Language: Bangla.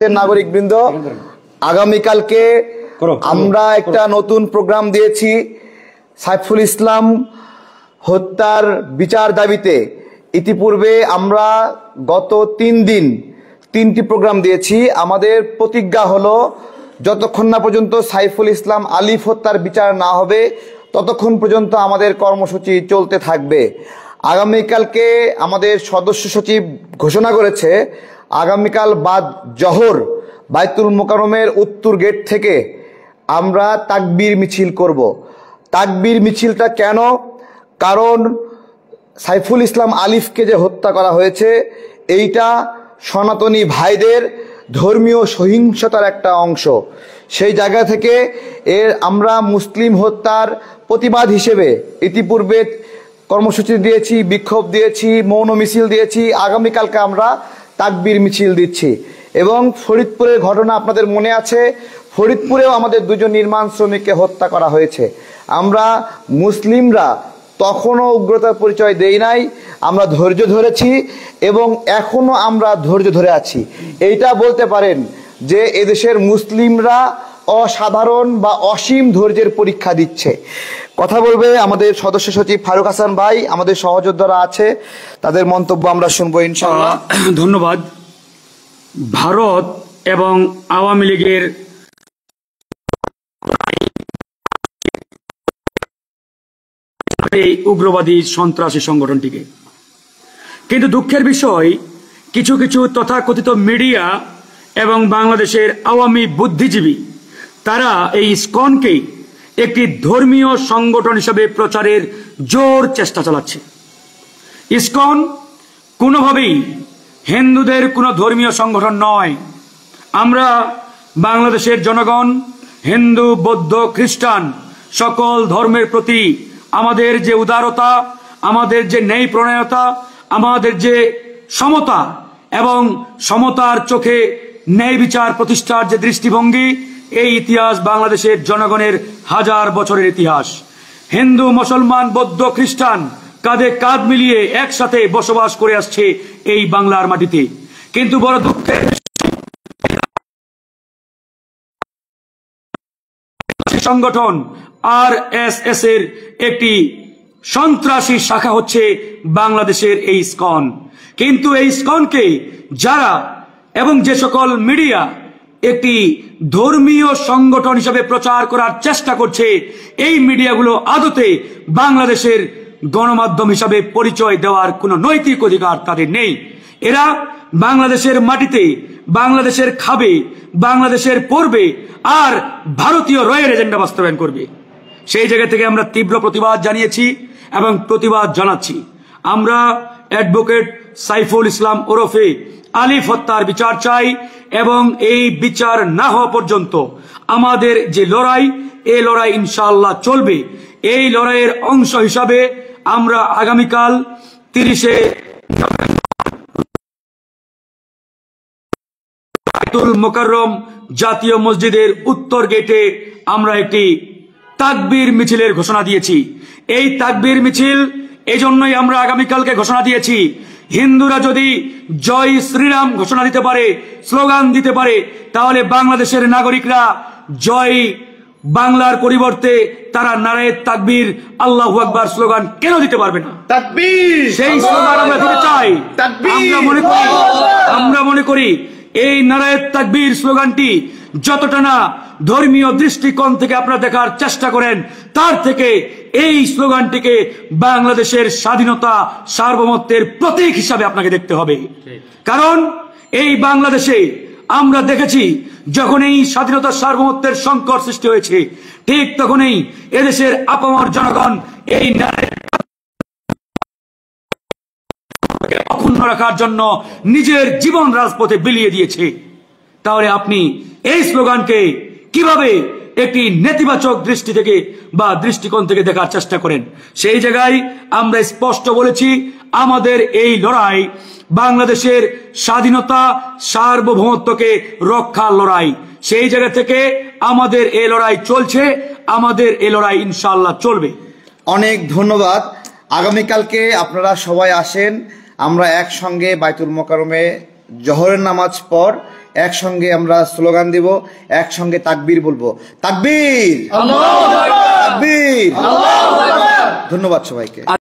নাগরিকবৃন্দ, আগামীকালকে আমরা একটা নতুন প্রোগ্রাম দিয়েছি সাইফুল ইসলাম হত্যার বিচার দাবিতে। ইতিপূর্বে আমরা গত 3 দিন 3টি প্রোগ্রাম দিয়েছি। আমাদের প্রতিজ্ঞা হলো যতক্ষণ না পর্যন্ত সাইফুল ইসলাম আলিফ হত্যার বিচার না হবে ততক্ষণ পর্যন্ত আমাদের কর্মসূচি চলতে থাকবে। আগামীকালকে আমাদের সদস্য সচিব ঘোষণা করেছে আগামীকাল বাদ জোহর বাইতুল মোকাররমের উত্তর গেট থেকে আমরা তাকবীর মিছিল করব। তাকবীর মিছিলটা কেন? কারণ সাইফুল ইসলাম আলিফকে যে হত্যা করা হয়েছে এইটা সনাতনী ভাইদের ধর্মীয় সহিংসতার একটা অংশ। সেই জায়গা থেকে আমরা মুসলিম হত্যার প্রতিবাদ হিসেবে ইতিপূর্বে কর্মসূচি দিয়েছি, বিক্ষোভ দিয়েছি, মৌন মিছিল দিয়েছি। আগামীকালকে আমরা তাকবীর মিছিল দিচ্ছি। এবং ফরিদপুরের ঘটনা আপনাদের মনে আছে, ফরিদপুরেও আমাদের 2 জন নির্মাণ শ্রমিককে হত্যা করা হয়েছে। আমরা মুসলিমরা তখনও উগ্রতার পরিচয় দেই নাই, আমরা ধৈর্য ধরেছি এবং এখনো আমরা ধৈর্য ধরে আছি। এইটা বলতে পারেন যে এদেশের মুসলিমরা অসাধারণ বা অসীম ধৈর্যের পরীক্ষা দিচ্ছে। কথা বলবে আমাদের সদস্য সচিব ফারুক হাসান ভাই, আমাদের সহযোদ্ধারা আছে, তাদের মন্তব্য আমরা শুনবো ইনশাআল্লাহ। ধন্যবাদ। ভারত এবং আওয়ামী লীগের এই উগ্রবাদী সন্ত্রাসী সংগঠনটিকে, কিন্তু দুঃখের বিষয় কিছু কিছু তথাকথিত মিডিয়া এবং বাংলাদেশের আওয়ামী বুদ্ধিজীবী তারা এই ইসকনকে একটি ধর্মীয় সংগঠন হিসেবে প্রচারের জোর চেষ্টা চালাচ্ছে। ইসকন কোনোভাবেই হিন্দুদের কোনো ধর্মীয় সংগঠন নয়। আমরা বাংলাদেশের জনগণ হিন্দু, বৌদ্ধ, খ্রিস্টান সকল ধর্মের প্রতি আমাদের যে উদারতা, আমাদের যে ন্যায় প্রণয়তা, আমাদের যে সমতা এবং সমতার চোখে ন্যায় বিচার প্রতিষ্ঠার যে দৃষ্টিভঙ্গি, এই ইতিহাস বাংলাদেশের জনগণের 1000 বছরের ইতিহাস। হিন্দু, মুসলমান, বৌদ্ধ, খ্রিস্টান কাঁধে কাঁধ মিলিয়ে একসাথে বসবাস করে আসছে এই বাংলার মাটিতে। কিন্তু বড় দুঃখের সংগঠন RSS এর একটি সন্ত্রাসী শাখা হচ্ছে বাংলাদেশের এই ইসকন। কিন্তু এই ইসকনকে যারা এবং যে সকল মিডিয়া একটি ধর্মীয় সংগঠন হিসেবে প্রচার করার চেষ্টা করছে, এই মিডিয়াগুলো আদতে বাংলাদেশের গণমাধ্যম হিসাবে পরিচয় দেওয়ার কোনো নৈতিক অধিকার তাদের নেই। এরা বাংলাদেশের মাটিতে, বাংলাদেশের খাবে, বাংলাদেশের পড়বে আর ভারতীয় রয়ের এজেন্ডা বাস্তবায়ন করবে। সেই জায়গা থেকে আমরা তীব্র প্রতিবাদ জানিয়েছি এবং প্রতিবাদ জানাচ্ছি। আমরা অ্যাডভোকেট সাইফুল ইসলাম ওরফে আলিফ হত্যার বিচার চাই এবং এই বিচার না হওয়া পর্যন্ত আমাদের যে লড়াই, এই লড়াই ইনশাআল্লাহ চলবে। এই লড়াইয়ের অংশ হিসাবে আমরা আগামীকাল 30শে বাইতুল মোকাররম জাতীয় মসজিদের উত্তর গেটে আমরা একটি তাকবীর মিছিলের ঘোষণা দিয়েছি। এই তাকবীর মিছিল এজন্যই আমরা আগামীকালকে ঘোষণা দিয়েছি, হিন্দুরা যদি জয় শ্রীরাম ঘোষণা দিতে পারে, স্লোগান দিতে পারে, তাহলে বাংলাদেশের নাগরিকরা জয় বাংলার পরিবর্তে তারা নারায়ে তাকবীর, আল্লাহু আকবার স্লোগান কেন দিতে পারবে না? তাকবীর, সেই স্লোগান আমরা দিতে চাই। আমরা মনে করি এই নারায়ে তাকবীর স্লোগানটি যতটা না ধর্মীয় দৃষ্টিকোণ থেকে আপনারা দেখার চেষ্টা করেন, তার থেকে এই স্লোগানটিকে বাংলাদেশের স্বাধীনতা সার্বভৌমত্বের প্রতীক হিসাবে আপনাকে দেখতে হবে। কারণ এই বাংলাদেশে আমরা দেখেছি যখন এই স্বাধীনতা সার্বভৌমত্বের সংকট সৃষ্টি হয়েছে, ঠিক তখনই এদেশের আপামর জনগণ এই অক্ষুণ্ণ রাখার জন্য নিজের জীবন রাজপথে বিলিয়ে দিয়েছে। তাহলে আপনি এই স্লোগানকে কিভাবে একটি নেতিবাচক দৃষ্টি থেকে বা দৃষ্টিকোণ থেকে দেখার চেষ্টা করেন? সেই জায়গায় আমরা স্পষ্ট বলেছি আমাদের এই লড়াই বাংলাদেশের স্বাধীনতা সার্বভৌমত্বকে রক্ষার লড়াই। সেই জায়গা থেকে আমাদের এই লড়াই চলছে, আমাদের এই লড়াই ইনশাআল্লাহ চলবে। অনেক ধন্যবাদ। আগামীকালকে আপনারা সবাই আসেন, আমরা একসঙ্গে বাইতুল মোকাররমে জোহরের নামাজ পর একসঙ্গে আমরা স্লোগান দিব, একসঙ্গে তাকবীর বলবো, তাকবীর, তাকবীর। ধন্যবাদ সবাইকে।